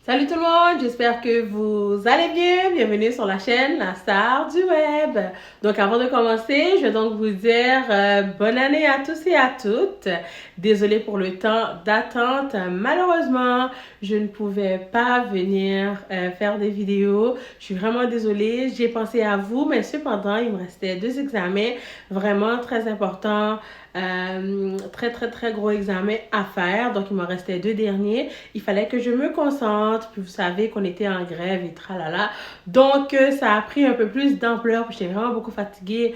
Salut tout le monde, j'espère que vous allez bien. Bienvenue sur la chaîne La Star du Web. Donc avant de commencer, je vais donc vous dire bonne année à tous et à toutes. Désolée pour le temps d'attente. Malheureusement, je ne pouvais pas venir faire des vidéos. Je suis vraiment désolée. J'ai pensé à vous, mais cependant, il me restait 2 examens vraiment très importants. Très gros examen à faire. Donc, il me restait 2 derniers. Il fallait que je me concentre. Puis, vous savez qu'on était en grève et tralala. Donc, ça a pris un peu plus d'ampleur. Puis, j'étais vraiment beaucoup fatiguée.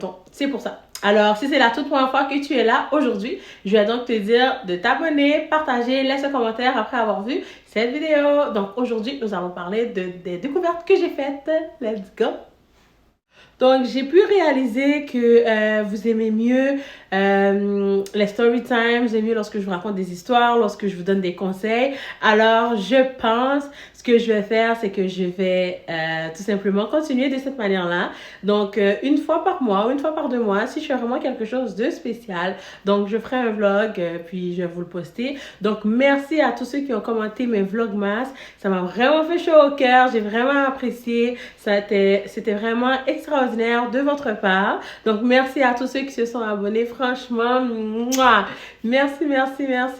Donc, c'est pour ça. Alors, si c'est la toute première fois que tu es là aujourd'hui, je vais donc te dire de t'abonner, partager, laisse un commentaire après avoir vu cette vidéo. Donc, aujourd'hui, nous allons parler des découvertes que j'ai faites. Let's go! Donc, j'ai pu réaliser que vous aimez mieux les story times, vous aimez mieux lorsque je vous raconte des histoires, lorsque je vous donne des conseils. Alors, je pense, ce que je vais faire, c'est que je vais tout simplement continuer de cette manière-là. Donc, une fois par mois ou une fois par 2 mois, si je fais vraiment quelque chose de spécial, donc je ferai un vlog, puis je vais vous le poster. Donc, merci à tous ceux qui ont commenté mes vlogmas. Ça m'a vraiment fait chaud au cœur. J'ai vraiment apprécié. C'était vraiment extraordinaire de votre part. Donc, merci à tous ceux qui se sont abonnés. Franchement, mouah, merci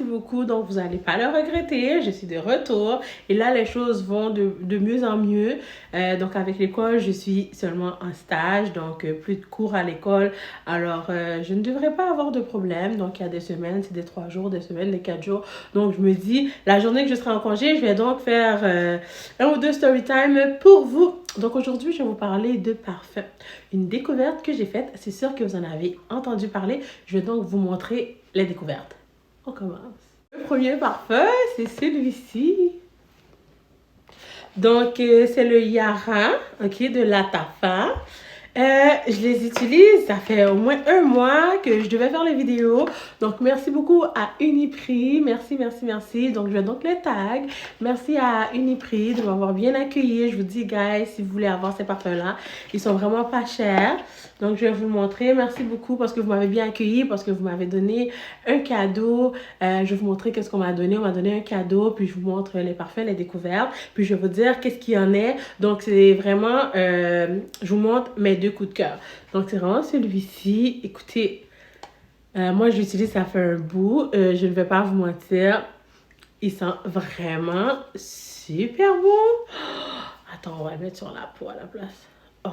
beaucoup. Donc, vous n'allez pas le regretter. Je suis de retour. Et là, les choses vont de mieux en mieux. Donc, avec l'école, je suis seulement en stage. Donc, plus de cours à l'école. Alors, je ne devrais pas avoir de problème. Donc, il y a des semaines, c'est des 3 jours, des semaines, des 4 jours. Donc, je me dis, la journée que je serai en congé, je vais donc faire 1 ou 2 story time pour vous. Donc, aujourd'hui, je vais vous parler de parfum. Une découverte que j'ai faite, c'est sûr que vous en avez entendu parler. Je vais donc vous montrer les découvertes. On commence. Le premier parfum, c'est celui-ci. Donc, c'est le Yara, ok, de Lattafa. Je les utilise, ça fait au moins 1 mois que je devais faire les vidéos. Donc, merci beaucoup à Uniprix. Merci. Donc, je vais donc les tag. Merci à Uniprix de m'avoir bien accueilli. Je vous dis, guys, si vous voulez avoir ces parfums-là, ils sont vraiment pas chers. Donc, je vais vous le montrer. Merci beaucoup parce que vous m'avez bien accueilli, parce que vous m'avez donné un cadeau. Je vais vous montrer qu'est-ce qu'on m'a donné. On m'a donné un cadeau, puis je vous montre les parfums, les découvertes. Puis, je vais vous dire qu'est-ce qu'il y en a. Donc, c'est vraiment, je vous montre mes 2 coups de cœur. Donc, c'est vraiment celui-ci. Écoutez, moi, je l'utilise, ça fait un bout. Je ne vais pas vous mentir. Il sent vraiment super bon. Oh, attends, on va le mettre sur la peau à la place. Oh.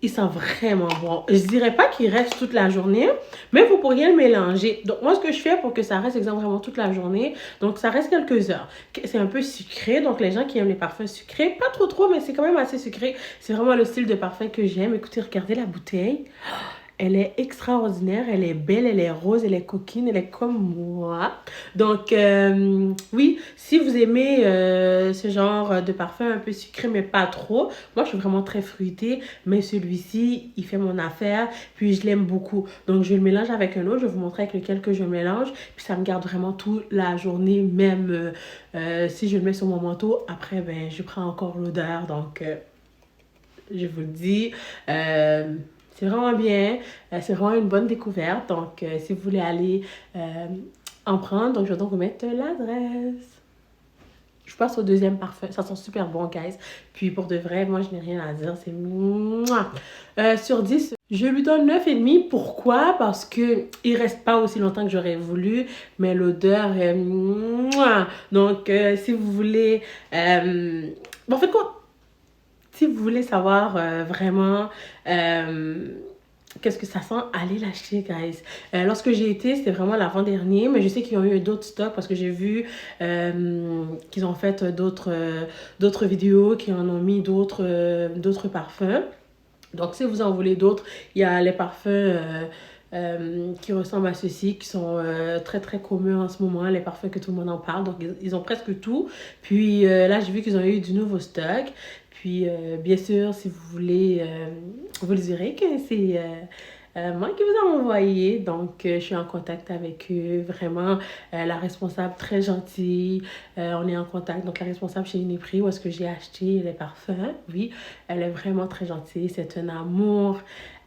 Il sent vraiment bon. Je dirais pas qu'il reste toute la journée, mais vous pourriez le mélanger. Donc, moi, ce que je fais pour que ça reste, exemple, vraiment toute la journée, donc ça reste quelques heures. C'est un peu sucré, donc les gens qui aiment les parfums sucrés, pas trop, mais c'est quand même assez sucré. C'est vraiment le style de parfum que j'aime. Écoutez, regardez la bouteille. Elle est extraordinaire, elle est belle, elle est rose, elle est coquine, elle est comme moi. Donc, oui, si vous aimez ce genre de parfum un peu sucré, mais pas trop, moi, je suis vraiment très fruitée, mais celui-ci, il fait mon affaire, puis je l'aime beaucoup. Donc, je le mélange avec un autre, je vais vous montrer avec lequel que je mélange, puis ça me garde vraiment toute la journée, même si je le mets sur mon manteau, après, ben, je prends encore l'odeur, donc, je vous le dis, c'est vraiment bien, c'est vraiment une bonne découverte. Donc, si vous voulez aller en prendre, donc je vais donc vous mettre l'adresse. Je passe au deuxième parfum. Ça sent super bon, guys. Puis pour de vrai, moi, je n'ai rien à dire. C'est mouah. Sur 10, je lui donne 9,5. Pourquoi? Parce que il reste pas aussi longtemps que j'aurais voulu, mais l'odeur est mouah. Donc, si vous voulez... en fait, quoi? Si vous voulez savoir vraiment qu'est-ce que ça sent, allez l'acheter, guys. Lorsque j'ai été, c'était vraiment l'avant-dernier, mais je sais qu'ils ont eu d'autres stocks parce que j'ai vu qu'ils ont fait d'autres vidéos, qui en ont mis d'autres parfums. Donc, si vous en voulez d'autres, il y a les parfums qui ressemblent à ceux-ci, qui sont très communs en ce moment, les parfums que tout le monde en parle. Donc, ils ont presque tout. Puis là, j'ai vu qu'ils ont eu du nouveau stock. Puis, bien sûr, si vous voulez, vous le direz que c'est moi qui vous ai envoyé. Donc, je suis en contact avec eux. Vraiment, la responsable très gentille. On est en contact. Donc, la responsable chez Uniprix, où est-ce que j'ai acheté les parfums. Oui, elle est vraiment très gentille. C'est un amour.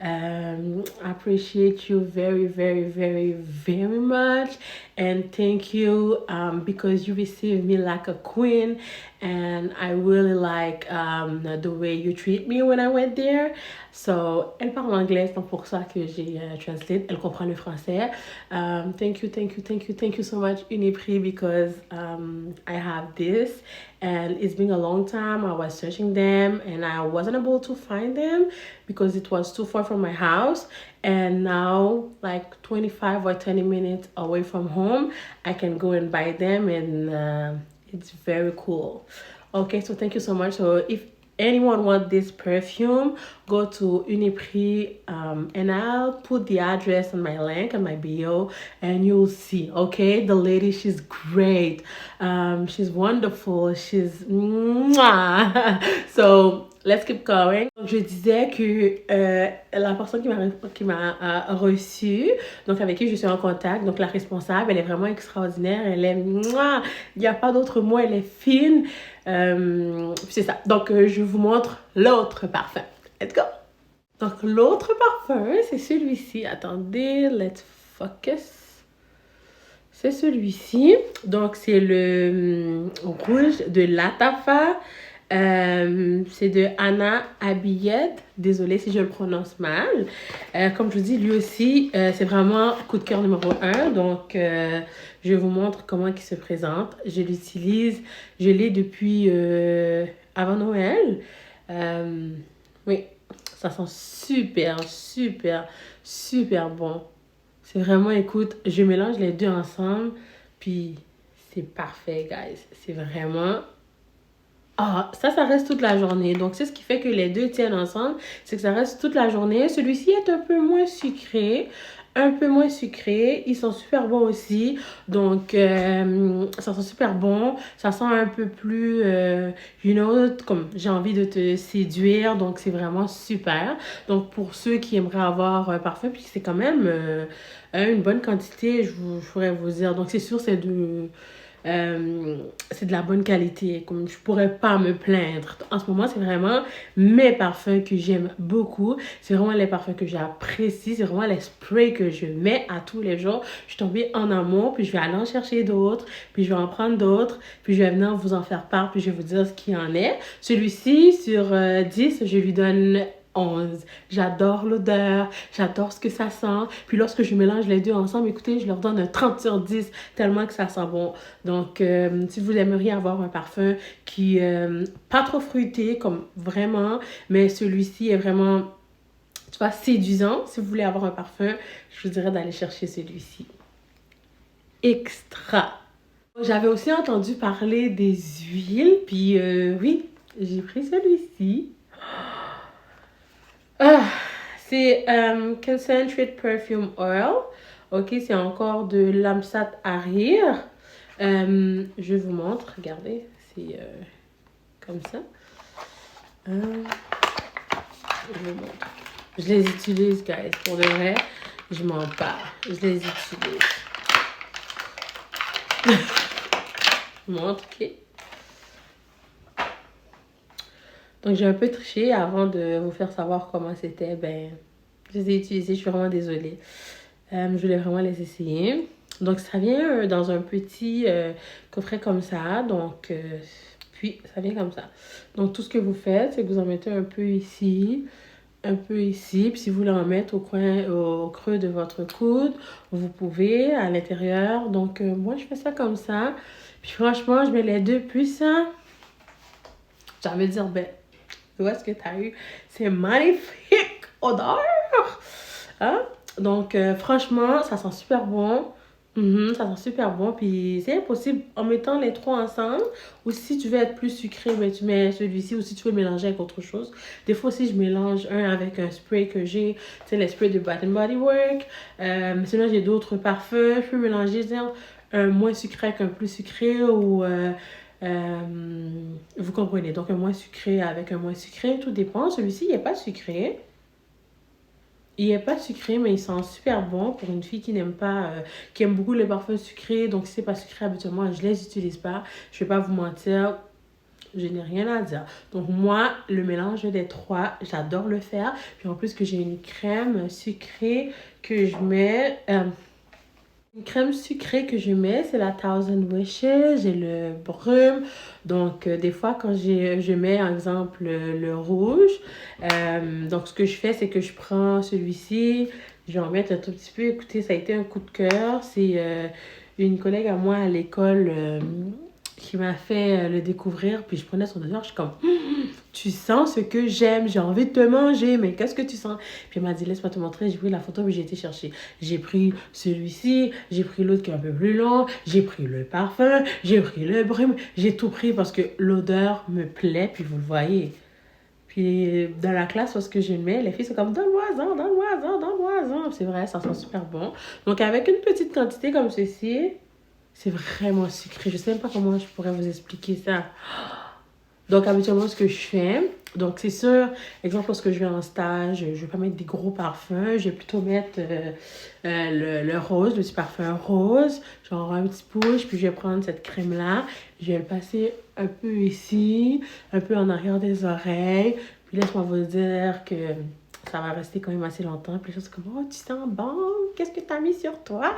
I appreciate you very, very, very, very much. And thank you because you received me like a queen. And I really like the way you treat me when I went there. So, elle parle anglais, c'est pour ça que j'ai translate. Elle comprend le français. Thank you, thank you, thank you, thank you so much, Uniprix, because I have this. And it's been a long time. I was searching them and I wasn't able to find them because it was too far from my house. And now, like 25 or 30 minutes away from home, I can go and buy them, and it's very cool. Okay, so thank you so much. So if anyone want this perfume, go to Uniprix, and I'll put the address on my link and my bio, and you'll see. Okay, the lady, she's great. She's wonderful. She's mwah. So let's keep going. Donc, je disais que la personne qui m'a reçue, donc avec qui je suis en contact, donc la responsable, elle est vraiment extraordinaire. Elle est, mouah, il n'y a pas d'autre mot, elle est fine. C'est ça. Donc, je vous montre l'autre parfum. Let's go. Donc, l'autre parfum, c'est celui-ci. Attendez, let's focus. C'est celui-ci. Donc, c'est le rouge de Latafa. C'est de Anna Abiyed. Désolée si je le prononce mal. Comme je vous dis, lui aussi, c'est vraiment coup de cœur numéro 1. Donc, je vous montre comment il se présente. Je l'utilise. Je l'ai depuis avant Noël. Oui, ça sent super, super, super bon. C'est vraiment, écoute, je mélange les deux ensemble. Puis, c'est parfait, guys. C'est vraiment... Ah, ça reste toute la journée. Donc, c'est ce qui fait que les deux tiennent ensemble. C'est que ça reste toute la journée. Celui-ci est un peu moins sucré. Un peu moins sucré. Ils sont super bons aussi. Donc, ça sent super bon. Ça sent un peu plus, comme j'ai envie de te séduire. Donc, c'est vraiment super. Donc, pour ceux qui aimeraient avoir un parfum, puis c'est quand même une bonne quantité, je pourrais vous dire. Donc, c'est sûr, c'est de la bonne qualité, comme je pourrais pas me plaindre. En ce moment, c'est vraiment mes parfums que j'aime beaucoup. C'est vraiment les parfums que j'apprécie. C'est vraiment les sprays que je mets à tous les jours. Je suis tombée en amour, puis je vais aller en chercher d'autres, puis je vais en prendre d'autres, puis je vais venir vous en faire part, puis je vais vous dire ce qu'il en est. Celui-ci, sur 10, je lui donne 11. J'adore l'odeur, j'adore ce que ça sent. Puis lorsque je mélange les deux ensemble, écoutez, je leur donne un 30 sur 10 tellement que ça sent bon. Donc, si vous aimeriez avoir un parfum qui pas trop fruité, comme vraiment, mais celui-ci est vraiment, tu vois, séduisant. Si vous voulez avoir un parfum, je vous dirais d'aller chercher celui-ci. Extra. J'avais aussi entendu parler des huiles, puis oui, j'ai pris celui-ci. C'est Concentrate Perfume Oil. Ok, c'est encore de Lamsat Harir. Je vous montre, regardez, c'est comme ça. Je vous montre. Je les utilise, guys, pour de vrai. Je m'en parle. Je les utilise. Je vous montre, ok. Donc, j'ai un peu triché avant de vous faire savoir comment c'était. Ben, je les ai utilisés. Je suis vraiment désolée. Je voulais vraiment les essayer. Donc, ça vient dans un petit coffret comme ça. Donc, puis, ça vient comme ça. Donc, tout ce que vous faites, c'est que vous en mettez un peu ici, un peu ici. Puis, si vous voulez en mettre au creux de votre coude, vous pouvez à l'intérieur. Donc, moi, je fais ça comme ça. Puis, franchement, je mets les deux. Puis, ça, j'ai envie de dire, ben, où est-ce que tu as eu ces magnifiques odeurs? Hein? Donc, franchement, ça sent super bon. Ça sent super bon. Puis, c'est impossible en mettant les trois ensemble. Ou si tu veux être plus sucré, ben, tu mets celui-ci. Ou si tu veux le mélanger avec autre chose. Des fois aussi, je mélange un avec un spray que j'ai. Tu sais, les sprays de Bath Body Works. Sinon, j'ai d'autres parfums. Je peux mélanger un moins sucré avec un plus sucré. Ou... vous comprenez, donc un moins sucré avec un moins sucré, tout dépend. Celui-ci, il n'est pas sucré. Il n'est pas sucré, mais il sent super bon pour une fille qui n'aime pas, qui aime beaucoup les parfums sucrés. Donc, si c'est pas sucré habituellement, je les utilise pas. Je vais pas vous mentir. Je n'ai rien à dire. Donc moi, le mélange des trois, j'adore le faire. Puis en plus que j'ai une crème sucrée que je mets... une crème sucrée que je mets, c'est la Thousand Wishes. J'ai le brun. Donc, des fois, quand je mets, par exemple, le rouge, donc ce que je fais, c'est que je prends celui-ci, je vais en mettre un tout petit peu. Écoutez, ça a été un coup de cœur. C'est une collègue à moi à l'école qui m'a fait le découvrir. Puis je prenais son odeur, je suis comme, tu sens ce que j'aime, j'ai envie de te manger, mais qu'est-ce que tu sens? Puis elle m'a dit, laisse-moi te montrer. J'ai pris la photo, puis j'ai été chercher. J'ai pris celui-ci, j'ai pris l'autre qui est un peu plus long, j'ai pris le parfum, j'ai pris le brume, j'ai tout pris parce que l'odeur me plaît, puis vous le voyez. Puis dans la classe, lorsque je le mets, les filles sont comme, donne-moi-en, donne-moi-en, donne-moi-en. C'est vrai, ça sent super bon. Donc avec une petite quantité comme ceci, c'est vraiment sucré. Je sais même pas comment je pourrais vous expliquer ça. Donc, habituellement, ce que je fais, donc c'est sûr, exemple, lorsque je vais en stage, je vais pas mettre des gros parfums, je vais plutôt mettre le rose, le petit parfum rose, genre un petit push, puis je vais prendre cette crème-là, je vais le passer un peu ici, un peu en arrière des oreilles, puis laisse-moi vous dire que ça va rester quand même assez longtemps, puis les gens sont comme, oh, tu sens bon, qu'est-ce que tu as mis sur toi?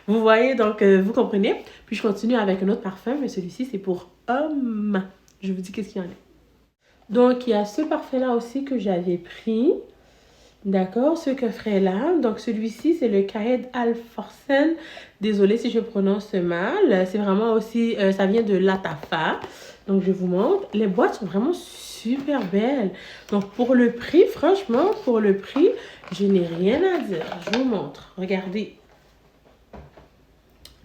Vous voyez, donc, vous comprenez? Puis je continue avec un autre parfum, mais celui-ci, c'est pour homme. Je vous dis qu'est-ce qu'il y en a. Donc, il y a ce parfum-là aussi que j'avais pris. D'accord, ce coffret-là. Donc, celui-ci, c'est le Kahed Al Forsen. Désolée si je prononce mal. C'est vraiment aussi, ça vient de Latafa. Donc, je vous montre. Les boîtes sont vraiment super belles. Donc, pour le prix, franchement, pour le prix, je n'ai rien à dire. Je vous montre. Regardez.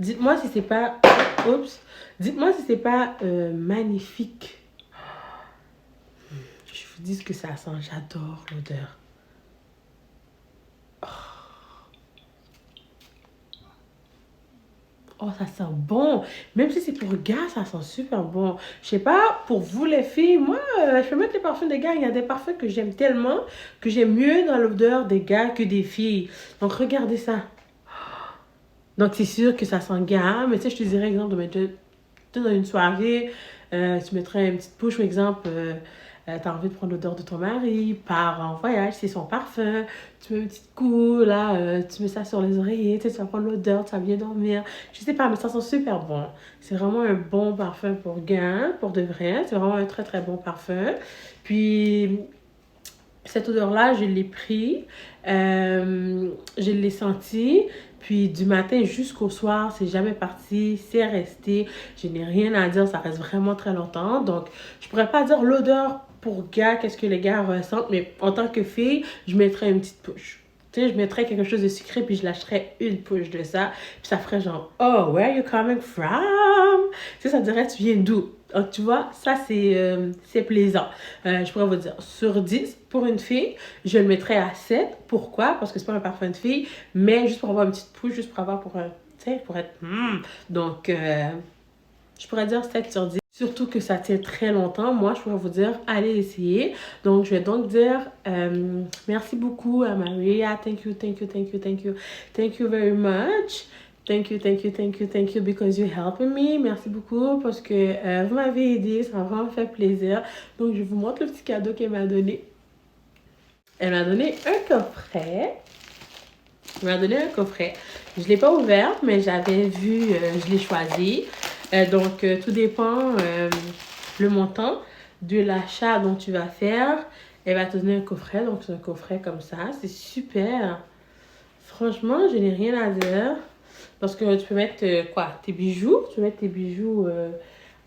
Dites-moi si c'est pas... Oups. Dites-moi si c'est pas magnifique. Je vous dis ce que ça sent. J'adore l'odeur. Oh, ça sent bon. Même si c'est pour gars, ça sent super bon. Je sais pas, pour vous les filles, moi, je peux mettre les parfums des gars. Il y a des parfums que j'aime tellement que j'aime mieux dans l'odeur des gars que des filles. Donc, regardez ça. Donc, c'est sûr que ça sent gars. Mais tu sais, je te dirais, exemple, de mettre dans une soirée, tu mettrais une petite poche, par exemple, tu as envie de prendre l'odeur de ton mari, part en voyage, c'est son parfum, tu mets une petite coup, là, tu mets ça sur les oreillers, tu vas prendre l'odeur, tu vas bien dormir. Je sais pas, mais ça sent super bon. C'est vraiment un bon parfum pour gain, pour de vrai. C'est vraiment un très, très bon parfum. Puis, cette odeur-là, je l'ai pris, je l'ai senti. Puis du matin jusqu'au soir, c'est jamais parti, c'est resté. Je n'ai rien à dire, ça reste vraiment très longtemps. Donc, je pourrais pas dire l'odeur pour gars, qu'est-ce que les gars ressentent, mais en tant que fille, je mettrais une petite push. Tu sais, je mettrais quelque chose de sucré, puis je lâcherais une push de ça. Puis ça ferait genre, oh, where are you coming from? Tu sais, ça dirait, tu viens d'où? Donc, tu vois, ça, c'est plaisant. Je pourrais vous dire, sur 10, pour une fille, je le mettrais à 7. Pourquoi? Parce que c'est pas un parfum de fille, mais juste pour avoir une petite pousse, juste pour avoir, tu sais, pour être... Donc, je pourrais dire 7 sur 10. Surtout que ça tient très longtemps. Moi, je pourrais vous dire, allez essayer. Donc, je vais donc dire merci beaucoup à Maria. Thank you, thank you, thank you, thank you. Thank you very much. Thank you, thank you, thank you, thank you because you helping me. Merci beaucoup parce que vous m'avez aidé. Ça m'a vraiment fait plaisir. Donc, je vous montre le petit cadeau qu'elle m'a donné. Elle m'a donné un coffret. Elle m'a donné un coffret. Je ne l'ai pas ouvert, mais j'avais vu, je l'ai choisi. Donc, tout dépend le montant de l'achat dont tu vas faire. Elle va te donner un coffret. Donc, c'est un coffret comme ça. C'est super. Franchement, je n'ai rien à dire. Parce que tu peux mettre tes bijoux. Tu peux mettre tes bijoux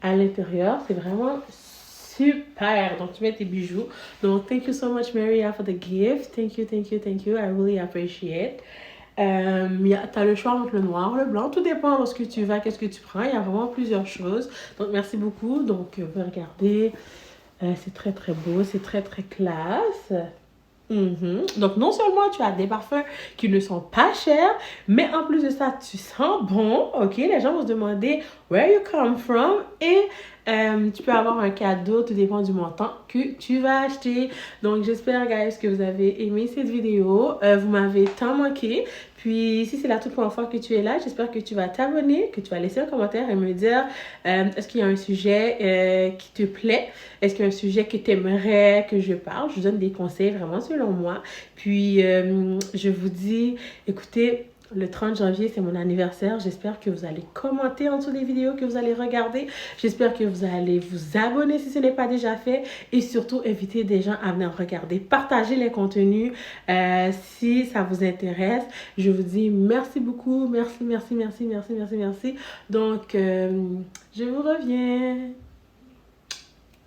à l'intérieur. C'est vraiment super. Donc, tu mets tes bijoux. Donc, thank you so much, Maria, for the gift. Thank you, thank you, thank you. I really appreciate. Tu as le choix entre le noir, le blanc. Tout dépend lorsque tu vas, qu'est-ce que tu prends. Il y a vraiment plusieurs choses. Donc, merci beaucoup. Donc, vous pouvez regarder. C'est très, très beau. C'est très, très classe. Donc, non seulement tu as des parfums qui ne sont pas chers, mais en plus de ça, tu sens bon. OK? Les gens vont se demander, where you come from et tu peux avoir un cadeau, tout dépend du montant que tu vas acheter. Donc, j'espère, guys, que vous avez aimé cette vidéo. Vous m'avez tant manqué. Puis, si c'est la toute première fois que tu es là, j'espère que tu vas t'abonner, que tu vas laisser un commentaire et me dire est-ce qu'il y a un sujet qui te plaît? Est-ce qu'il y a un sujet que tu aimerais que je parle? Je vous donne des conseils vraiment selon moi. Puis, je vous dis, écoutez, le 30 janvier, c'est mon anniversaire. J'espère que vous allez commenter en dessous des vidéos que vous allez regarder. J'espère que vous allez vous abonner si ce n'est pas déjà fait. Et surtout, inviter des gens à venir regarder. Partagez les contenus si ça vous intéresse. Je vous dis merci beaucoup. Merci, merci, merci, merci, merci, merci. Donc, je vous reviens.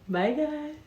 Bye, guys.